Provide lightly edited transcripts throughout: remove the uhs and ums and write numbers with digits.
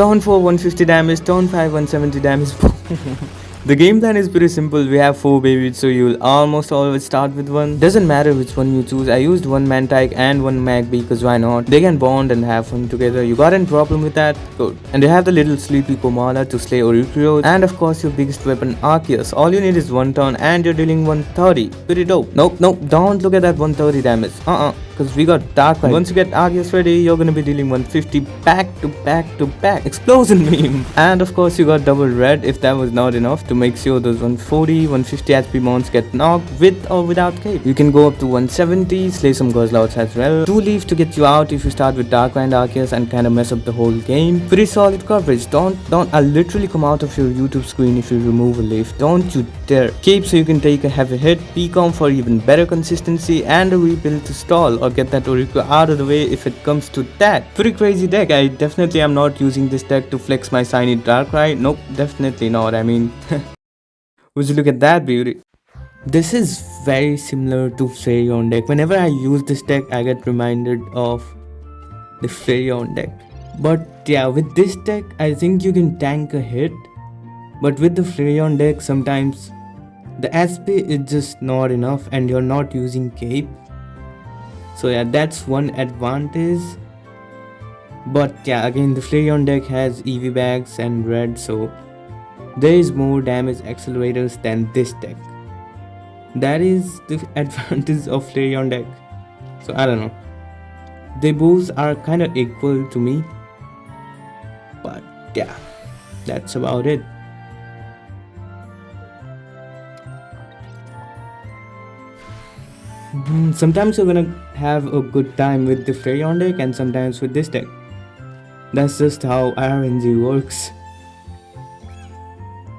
Turn 4 150 damage, turn 5 170 damage. The game plan is pretty simple. We have 4 babies, so you'll almost always start with one. Doesn't matter which one you choose. I used one Mantike and one Mag because why not? They can bond and have fun together. You got any problem with that? Good. And you have the little sleepy Komala to slay Oricrio, and of course your biggest weapon Arceus. All you need is one turn and you're dealing 130. Pretty dope. Nope, don't look at that 130 damage. Because we got Darkrai. Once you get Arceus ready, you're gonna be dealing 150 back to back to back. Explosion meme. And of course you got double red if that was not enough to make sure those 140, 150 HP mons get knocked with or without cape. You can go up to 170, slay some Guzzlords as well. 2 leaves to get you out if you start with Darkrai and Arceus and kinda mess up the whole game. Pretty solid coverage. I'll literally come out of your YouTube screen if you remove a leaf. Don't you dare. Cape so you can take a heavy hit, P-com for even better consistency, and a rebuild to stall or get that Oricrio out of the way if it comes to that. Pretty crazy deck. I definitely am not using this deck to flex my shiny Darkrai. Nope, definitely not. I mean, would you look at that beauty? This is very similar to Flareon deck. Whenever I use this deck, I get reminded of the Flareon deck. But yeah, with this deck, I think you can tank a hit. But with the Flareon deck, sometimes the SP is just not enough and you're not using cape. So yeah, that's one advantage. But yeah, again, the Flareon deck has EV bags and red, so there is more damage accelerators than this deck. That is the advantage of Flareon deck. So I don't know. They both are kind of equal to me. But yeah, that's about it. Sometimes you're gonna have a good time with the Flareon deck and sometimes with this deck. That's just how RNG works.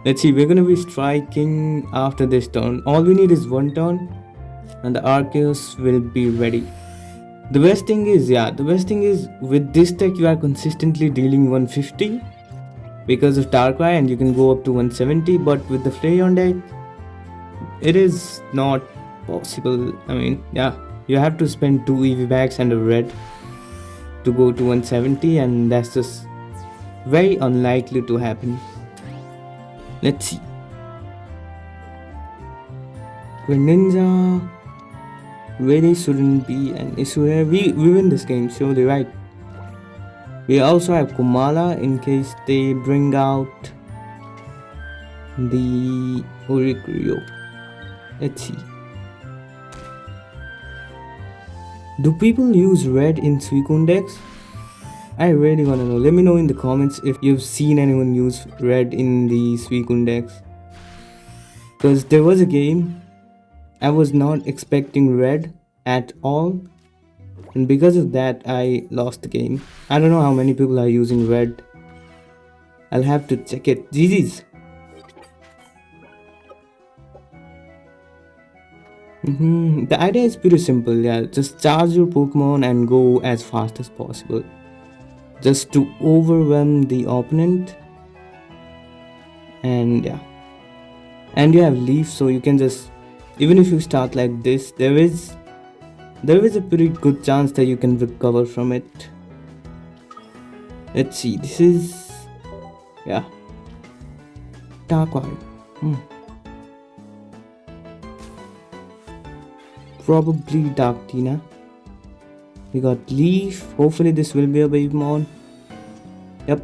Let's see, we're gonna be striking after this turn. All we need is one turn and the Arceus will be ready. The best thing is with this deck you are consistently dealing 150 because of Darkrai and you can go up to 170, but with the Flareon deck it is not possible. I mean, yeah, you have to spend 2 EV bags and a red to go to 170 and that's just very unlikely to happen. Let's see. Greninja really shouldn't be an issue here. We win this game, surely, right? We also have Komala in case they bring out the Oricrio. Let's see. Do people use red in Suicune decks? I really wanna know. Let me know in the comments if you've seen anyone use red in the Suicune decks. Because there was a game I was not expecting red at all, and because of that I lost the game. I don't know how many people are using red. I'll have to check it. GG's. The idea is pretty simple, yeah. Just charge your Pokemon and go as fast as possible. Just to overwhelm the opponent. And yeah. And you have Leaf, so you can just, even if you start like this, there is a pretty good chance that you can recover from it. Let's see, this is, yeah, Darkrai. Probably Dark Tina. We got Leaf. Hopefully this will be a baby mon. Yep.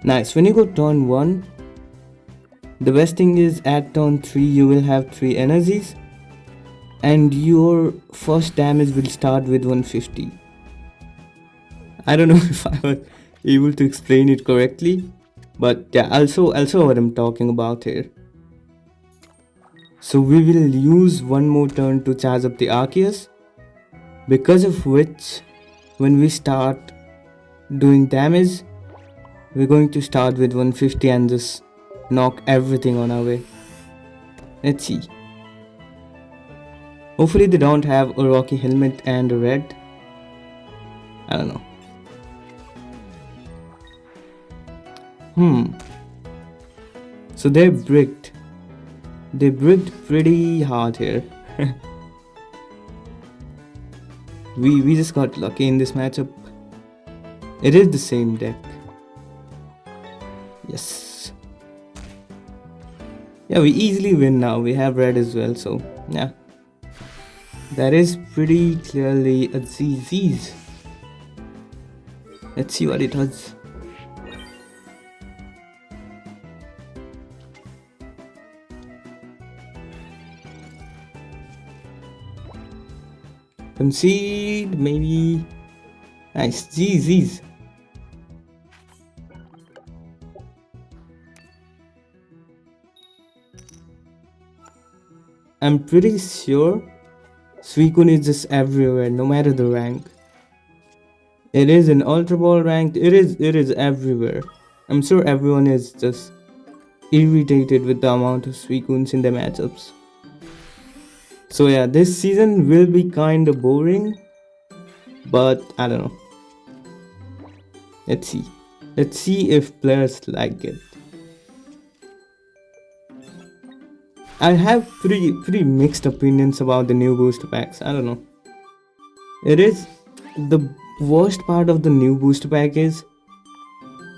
Nice. When you go turn 1, the best thing is at turn 3 you will have 3 energies and your first damage will start with 150. I don't know if I was able to explain it correctly, but yeah, also what I'm talking about here. So we will use one more turn to charge up the Arceus, because of which when we start doing damage, we're going to start with 150 and just knock everything on our way. Let's see. Hopefully they don't have a Rocky helmet and a red. I don't know. So they're bricked. They bricked pretty hard here. We just got lucky in this matchup. It is the same deck. Yes. Yeah, we easily win now. We have red as well, so yeah. That is pretty clearly a ZZ's. Let's see what it does. Concede, maybe. Nice, GG's. I'm pretty sure Suicune is just everywhere, no matter the rank. It is in Ultra Ball ranked, it is everywhere. I'm sure everyone is just irritated with the amount of Suicunes in the matchups. So yeah, this season will be kinda boring, but I don't know. Let's see. Let's see if players like it. I have pretty mixed opinions about the new booster packs. I don't know. It is the worst part of the new booster pack is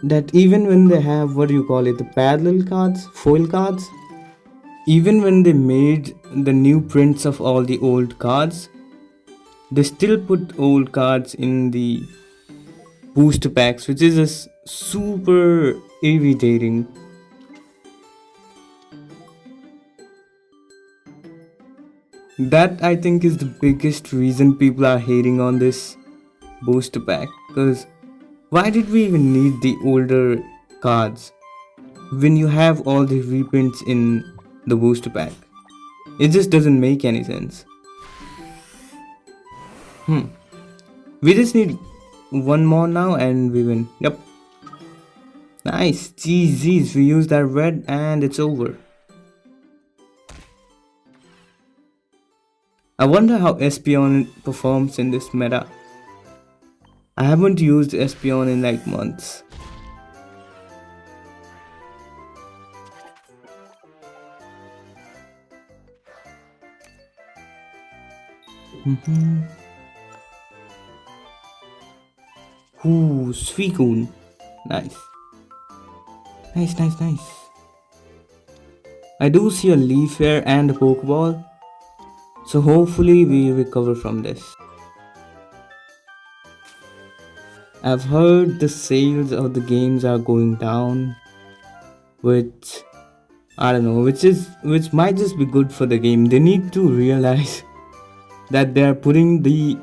that even when they have what do you call it, the parallel cards, foil cards, even when they made the new prints of all the old cards, they still put old cards in the booster packs, which is just super irritating. That I think is the biggest reason people are hating on this booster pack. Because why did we even need the older cards when you have all the reprints in the booster pack? It just doesn't make any sense. We just need one more now and we win. Yep. Nice. GG's. We used our red and it's over. I wonder how Espeon performs in this meta. I haven't used Espeon in like months. Ooh, Suicune. Nice. Nice. I do see a leaf here and a Pokeball. So hopefully we recover from this. I've heard the sales of the games are going down, which I don't know, which might just be good for the game. They need to realize that they are putting the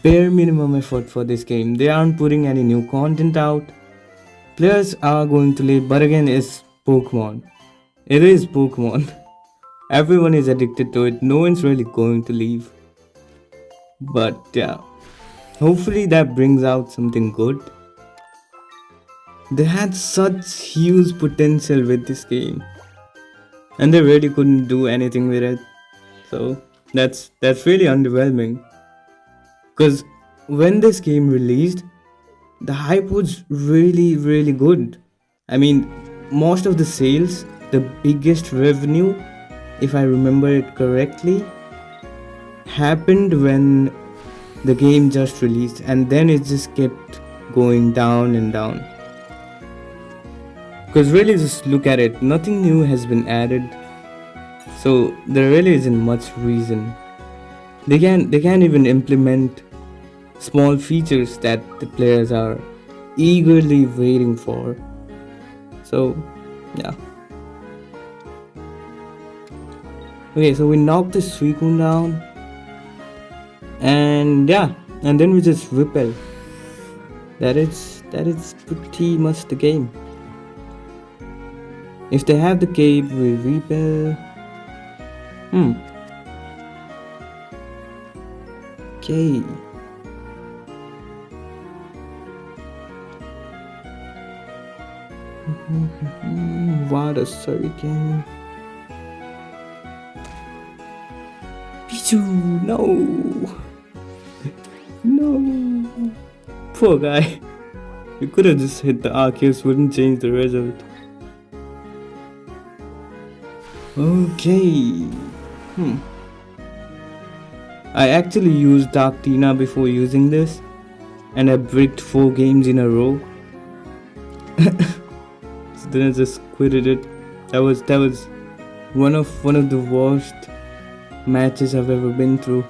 bare minimum effort for this game. They aren't putting any new content out. Players are going to leave, but again, it's Pokemon. It is Pokemon. Everyone is addicted to it. No one's really going to leave. But yeah, hopefully that brings out something good. They had such huge potential with this game, and they really couldn't do anything with it. So that's really underwhelming. Because when this game released, the hype was really good. I mean, most of the sales, the biggest revenue, if I remember it correctly, happened when the game just released, and then it just kept going down and down. Because really, just look at it, nothing new has been added, so there really isn't much reason. They can't even implement small features that the players are eagerly waiting for. So yeah. Okay, so we knocked the Suicune down, and yeah, and then we just repel. That is pretty much the game. If they have the cape, we repel. Okay. What a Hurricane. Pichu, no. No. Poor guy. You could have just hit the Arceus, wouldn't change the result. Okay. Hmm. I actually used Dark Tina before using this, and I bricked 4 games in a row. So then I just quitted it. That was one of the worst matches I've ever been through.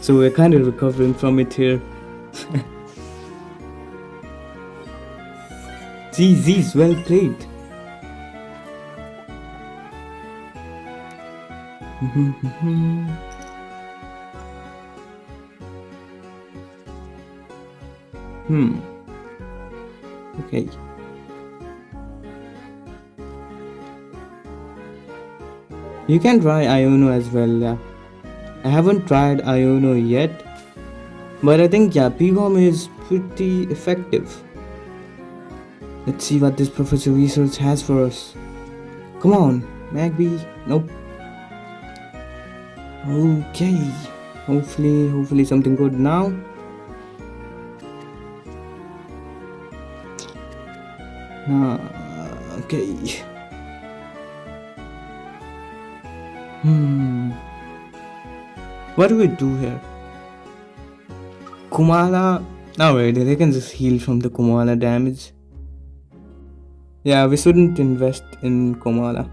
So we're kind of recovering from it here. Z's well played. Hmm. Okay. You can try Iono as well, yeah. I haven't tried Iono yet, but I think yeah, Pigom is pretty effective. Let's see what this Professor Research has for us. Come on, Magby. Nope. Okay. Hopefully something good now. Okay. What do we do here? Kumala. Alright, they can just heal from the Kumala damage. Yeah, we shouldn't invest in Kumala.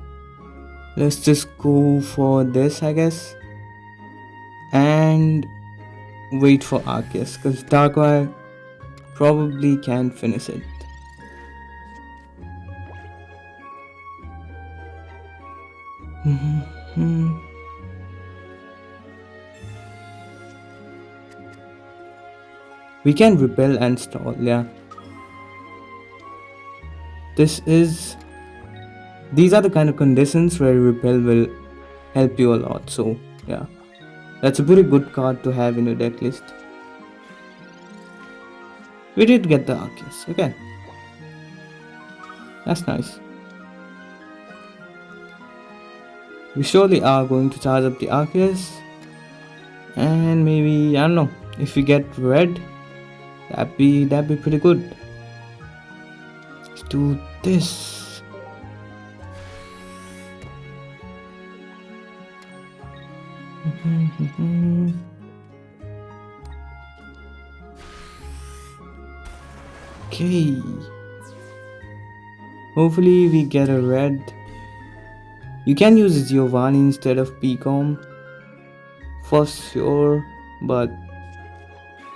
Let's just go for this, I guess. And wait for Arceus, because Darkrai probably can't finish it. We can repel and stall, yeah. These are the kind of conditions where repel will help you a lot, so yeah. That's a pretty good card to have in your deck list. We did get the Arceus, okay. That's nice. We surely are going to charge up the Arceus. And maybe, I don't know, if we get red, that'd be pretty good. Let's do this. Okay. Hopefully we get a red. You can use Giovanni instead of Picom for sure, but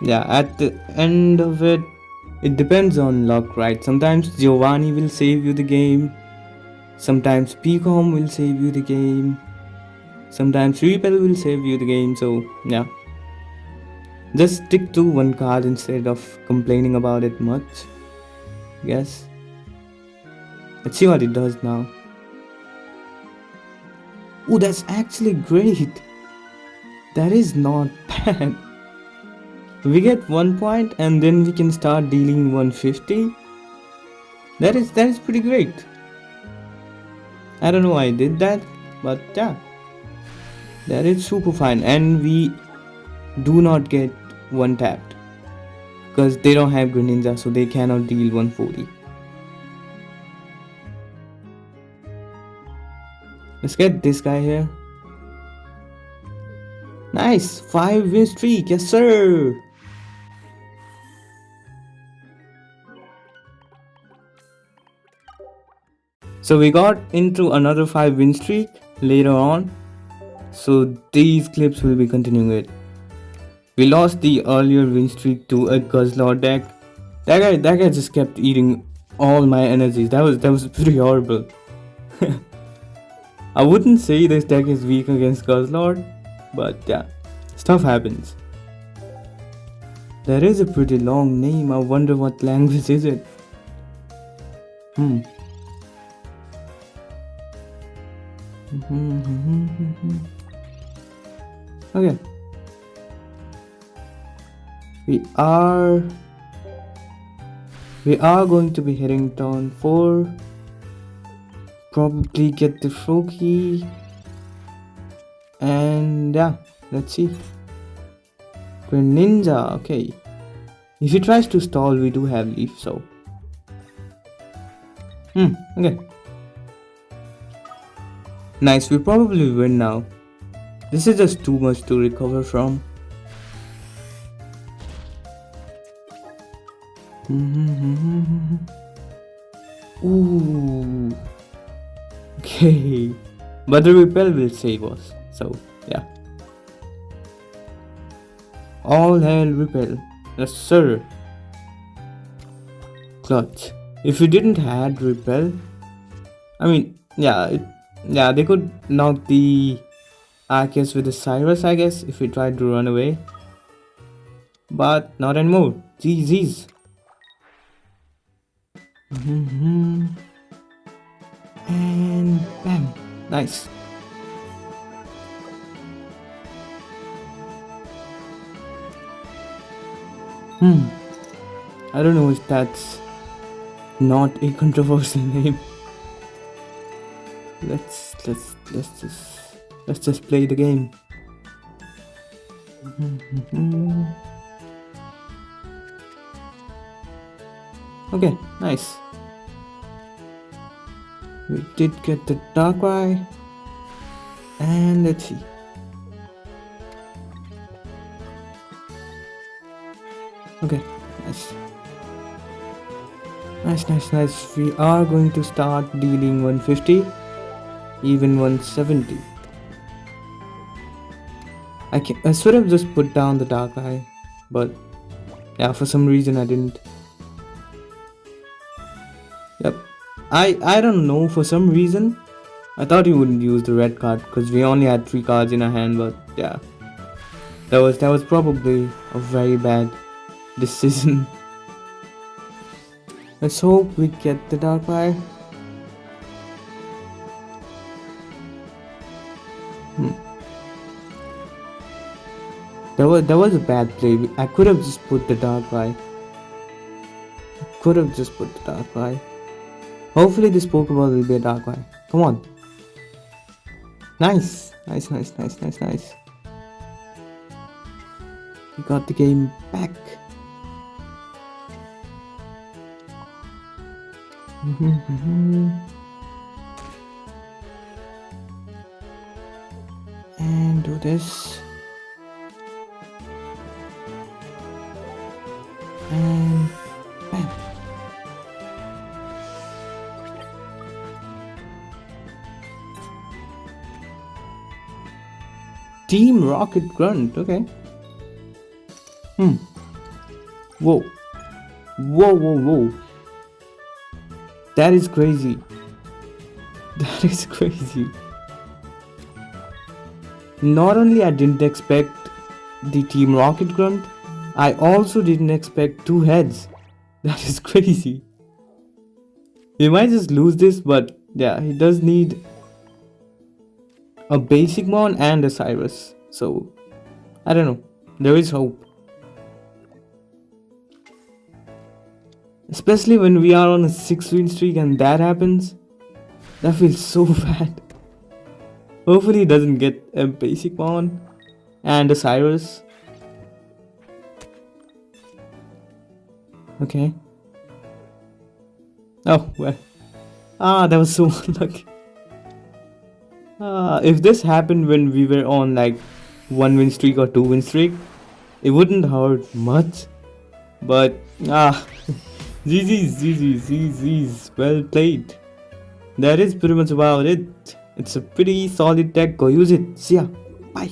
yeah, at the end of it, it depends on luck, right? Sometimes Giovanni will save you the game, sometimes Picom will save you the game, sometimes Repel will save you the game, so yeah. Just stick to one card instead of complaining about it much. Yes. Let's see what it does now. Oh, that's actually great. That is not bad. We get 1 point and then we can start dealing 150. That is pretty great. I don't know why I did that, but yeah. That is super fine. And we do not get one tapped. Because they don't have Greninja, so they cannot deal 140. Let's get this guy here. Nice! 5-win streak, yes sir! So we got into another 5-win streak later on. So these clips will be continuing it. We lost the earlier win streak to a Guzzlord deck. That guy just kept eating all my energies. That was pretty horrible. I wouldn't say this deck is weak against Guzzlord, but yeah, stuff happens. There is a pretty long name. I wonder what language is it? Okay. We are going to be hitting turn 4. Probably get the Froakie. And yeah, let's see. Greninja, okay. If he tries to stall, we do have Leaf, so. Okay. Nice, we probably win now. This is just too much to recover from. Ooh. Okay. But the repel will save us. So, yeah. All hell repel. Yes, sir. Clutch. If we didn't had repel, I mean, yeah, they could knock the Arceus with the Cyrus, I guess, if we tried to run away. But not anymore. GG's. And bam. Nice. I don't know if that's not a controversial name. Let's just play the game. Okay, nice. We did get the Darkrai, and let's see. Okay, nice. Nice. We are going to start dealing 150, even 170. I should have just put down the Darkrai, but yeah, for some reason I didn't. Yep. I don't know, for some reason I thought you wouldn't use the red card because we only had 3 cards in our hand, but yeah. That was probably a very bad decision. Let's hope we get the Darkrai. That was a bad play. I could have just put the Darkrai. Hopefully this Pokeball will be a Darkrai. Come on. Nice. We got the game back. And do this. And bam. Team Rocket Grunt, okay. Whoa. That is crazy. Not only I didn't expect the Team Rocket Grunt, I also didn't expect 2 heads. That is crazy. He might just lose this, but yeah, he does need a basic mon and a Cyrus. So, I don't know. There is hope. Especially when we are on a 6-win streak and that happens. That feels so bad. Hopefully he doesn't get a basic mon and a Cyrus. Okay. Oh, well. That was so unlucky. If this happened when we were on like 1-win streak or 2-win streak, it wouldn't hurt much. But, GG's, well played. That is pretty much about it. It's a pretty solid deck, go use it. See ya, bye.